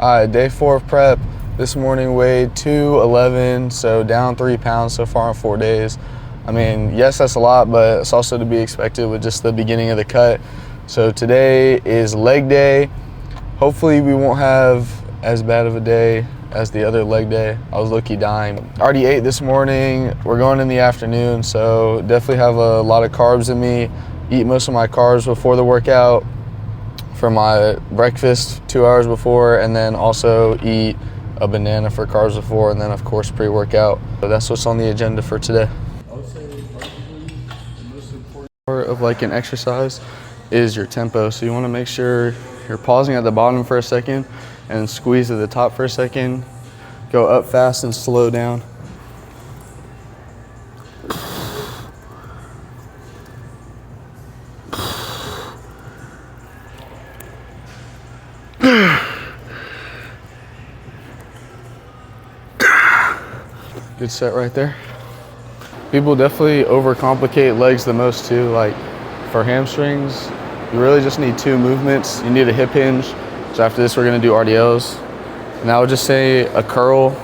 All right, day 4 of prep. This morning weighed 211, so down 3 pounds so far in 4 days. I mean, yes, that's a lot, but it's also to be expected with just the beginning of the cut. So today is leg day. Hopefully we won't have as bad of a day as the other leg day. I was low-key dying. Already ate this morning. We're going in the afternoon, so definitely have a lot of carbs in me. Eat most of my carbs before the workout for my breakfast 2 hours before, and then also eat a banana for carbs before, and then of course pre-workout. So that's what's on the agenda for today. I would say arguably the most important part of like an exercise is your tempo. So you want to make sure you're pausing at the bottom for a second and squeeze at the top for a second. Go up fast and slow down. Good set right there. People definitely overcomplicate legs the most too. Like for hamstrings, you really just need 2 movements. You need a hip hinge. So after this, we're gonna do RDLs. And I would just say a curl.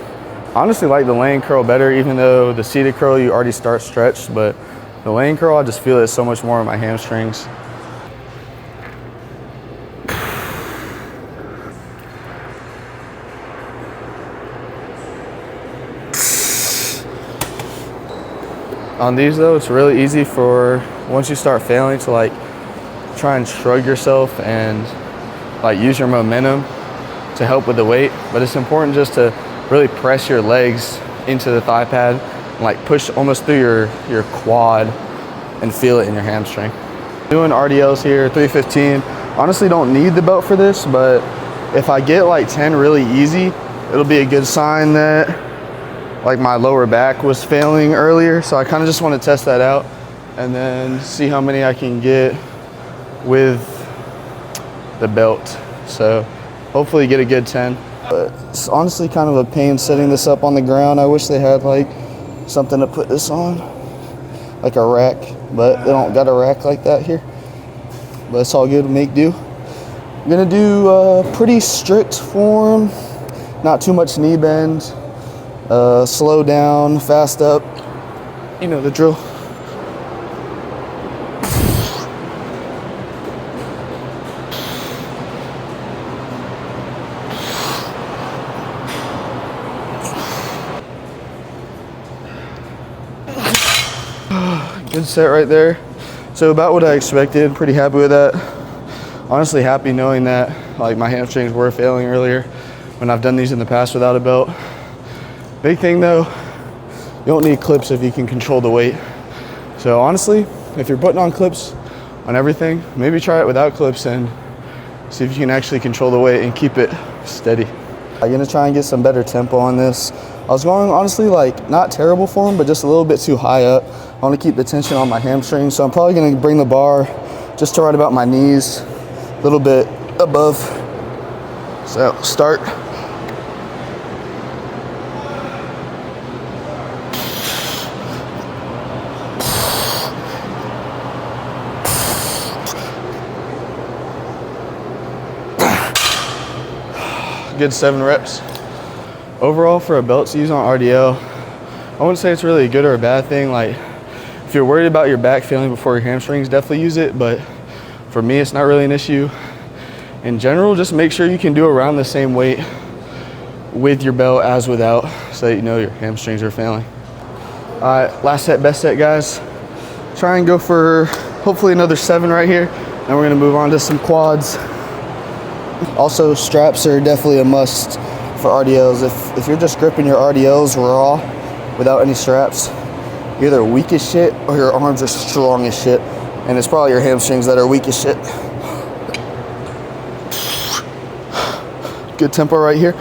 I honestly like the laying curl better, even though the seated curl, you already start stretched, but the laying curl, I just feel it so much more in my hamstrings. On these though, it's really easy for, once you start failing, to like try and shrug yourself and like use your momentum to help with the weight. But it's important just to really press your legs into the thigh pad and like push almost through your quad and feel it in your hamstring. Doing RDLs here, 315. Honestly don't need the belt for this, but if I get like 10 really easy, it'll be a good sign that like my lower back was failing earlier. So I kind of just want to test that out and then see how many I can get with the belt. So hopefully get a good 10. But it's honestly kind of a pain setting this up on the ground. I wish they had like something to put this on, like a rack, but they don't got a rack like that here. But it's all good, make do. I'm gonna do a pretty strict form, not too much knee bend, slow down, fast up, you know the drill. Good set right there. So about what I expected, pretty happy with that. Honestly happy knowing that like my hamstrings were failing earlier when I've done these in the past without a belt. Big thing though, you don't need clips if you can control the weight. So honestly, if you're putting on clips on everything, maybe try it without clips and see if you can actually control the weight and keep it steady. I'm gonna try and get some better tempo on this. I was going honestly like not terrible form, but just a little bit too high up. I want to keep the tension on my hamstrings, so I'm probably going to bring the bar just to right about my knees, a little bit above. So start. Good 7 reps. Overall, for a belt to use on RDL, I wouldn't say it's really a good or a bad thing. Like, if you're worried about your back failing before your hamstrings, definitely use it. But for me, it's not really an issue. In general, just make sure you can do around the same weight with your belt as without, so that you know your hamstrings are failing. All right, last set, best set, guys. Try and go for hopefully another 7 right here. And we're gonna move on to some quads. Also, straps are definitely a must for RDLs. If you're just gripping your RDLs raw without any straps, you're either weak as shit or your arms are strong as shit. And it's probably your hamstrings that are weak as shit. Good tempo right here.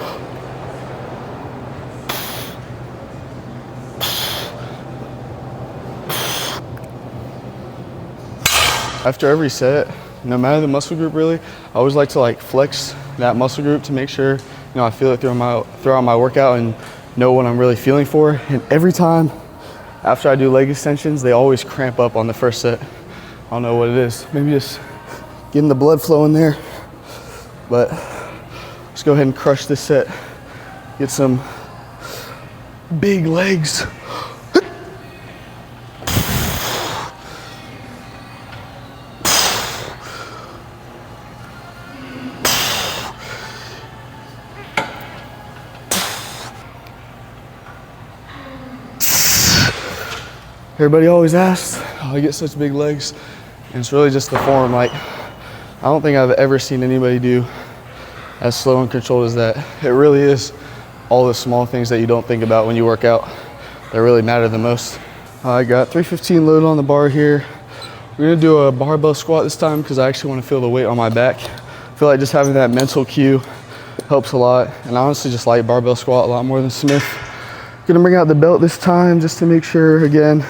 After every set, no matter the muscle group really, I always like to like flex that muscle group to make sure, you know, I feel it throughout my workout and know what I'm really feeling for. And every time after I do leg extensions, they always cramp up on the first set. I don't know what it is. Maybe just getting the blood flowing there. But Let's go ahead and crush this set. Get some big legs. Everybody always asks how I get such big legs, and it's really just the form. Like, I don't think I've ever seen anybody do as slow and controlled as that. It really is all the small things that you don't think about when you work out that really matter the most. I got 315 loaded on the bar here. We're gonna do a barbell squat this time because I actually want to feel the weight on my back. I feel like just having that mental cue helps a lot, and I honestly just like barbell squat a lot more than Smith. Gonna bring out the belt this time just to make sure, again,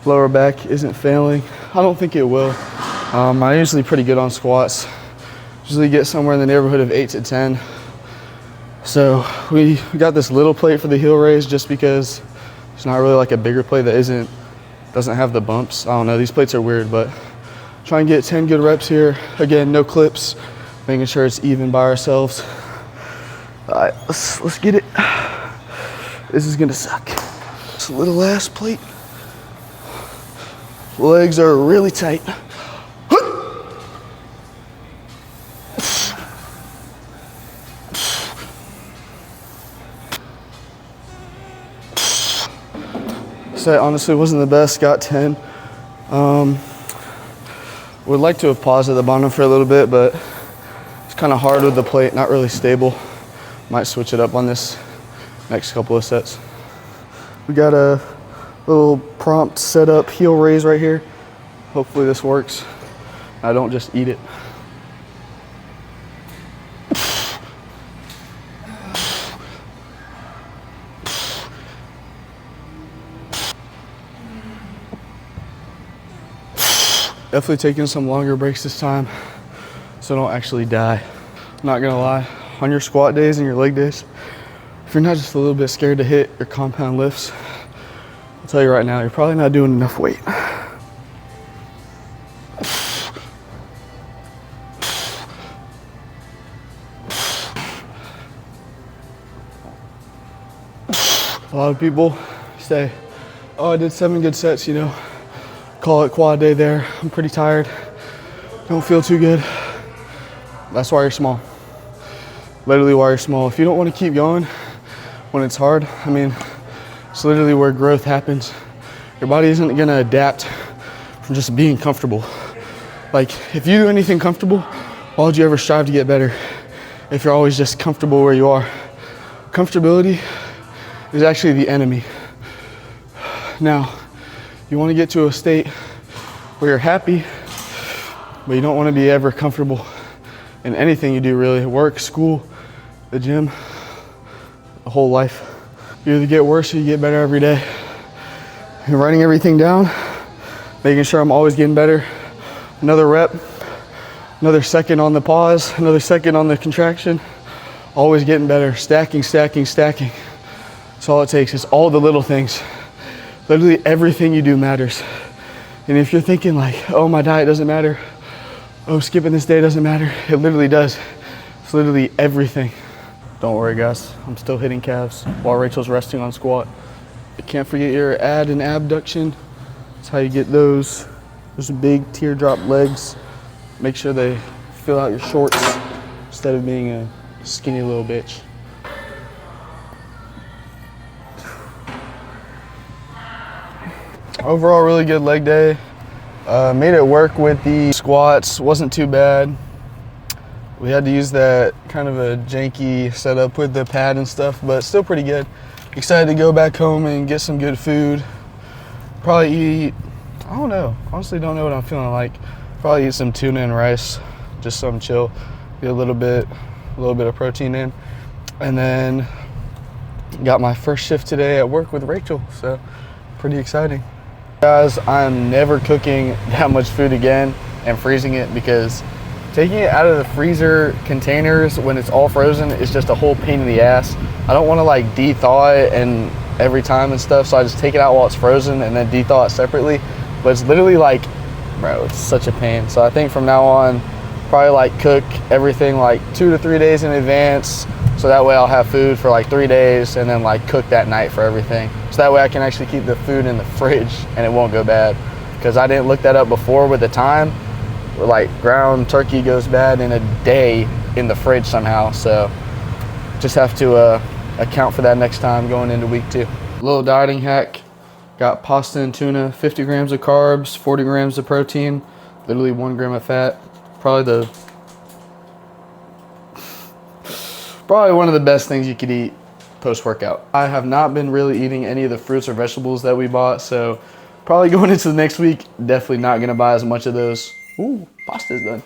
lower back isn't failing. I don't think it will. I'm usually pretty good on squats. Usually get somewhere in the neighborhood of 8 to 10. So we got this little plate for the heel raise just because it's not really like a bigger plate that doesn't have the bumps. I don't know, these plates are weird, but try and get 10 good reps here. Again, no clips, making sure it's even by ourselves. All right, let's get it. This is gonna suck. This little ass plate. Legs are really tight. Set honestly wasn't the best, got 10. Would like to have paused at the bottom for a little bit, but it's kind of hard with the plate, not really stable. Might switch it up on this next couple of sets. We got a little prompt setup heel raise right here. Hopefully this works. I don't just eat it. Definitely taking some longer breaks this time so I don't actually die. I'm not gonna lie, on your squat days and your leg days, if you're not just a little bit scared to hit your compound lifts, I'll tell you right now, you're probably not doing enough weight. A lot of people say, oh, I did 7 good sets, you know, call it quad day there. I'm pretty tired, don't feel too good. That's why you're small. Literally why you're small. If you don't want to keep going when it's hard, I mean, it's literally where growth happens. Your body isn't gonna adapt from just being comfortable. Like, if you do anything comfortable, why would you ever strive to get better if you're always just comfortable where you are? Comfortability is actually the enemy. Now, you wanna get to a state where you're happy, but you don't wanna be ever comfortable in anything you do really. Work, school, the gym, the whole life. You either get worse or you get better every day. And writing everything down, making sure I'm always getting better. Another rep, another second on the pause, another second on the contraction. Always getting better, stacking, stacking, stacking. That's all it takes. It's all the little things. Literally everything you do matters. And if you're thinking like, oh, my diet doesn't matter, oh, skipping this day doesn't matter, it literally does. It's literally everything. Don't worry guys, I'm still hitting calves while Rachel's resting on squat. You can't forget your ad and abduction. That's how you get those big teardrop legs. Make sure they fill out your shorts instead of being a skinny little bitch. Overall, really good leg day. Made it work with the squats, wasn't too bad. We had to use that kind of a janky setup with the pad and stuff, but still pretty good. Excited to go back home and get some good food. Probably eat, I don't know, honestly don't know what I'm feeling like. Probably eat some tuna and rice, just something chill. Get a little bit of protein in. And then got my first shift today at work with Rachel, so pretty exciting. Guys, I'm never cooking that much food again and freezing it because taking it out of the freezer containers when it's all frozen is just a whole pain in the ass. I don't want to like de-thaw it and every time and stuff, so I just take it out while it's frozen and then de-thaw it separately. But it's literally like, bro, it's such a pain. So I think from now on, probably like cook everything like 2 to 3 days in advance. So that way I'll have food for like 3 days and then like cook that night for everything. So that way I can actually keep the food in the fridge and it won't go bad. Because I didn't look that up before with the time. Like ground turkey goes bad in a day in the fridge somehow. So just have to account for that next time going into week 2. Little dieting hack. Got pasta and tuna, 50 grams of carbs, 40 grams of protein, literally 1 gram of fat. Probably one of the best things you could eat post-workout. I have not been really eating any of the fruits or vegetables that we bought, so probably going into the next week, definitely not gonna buy as much of those. Ooh, pasta's done.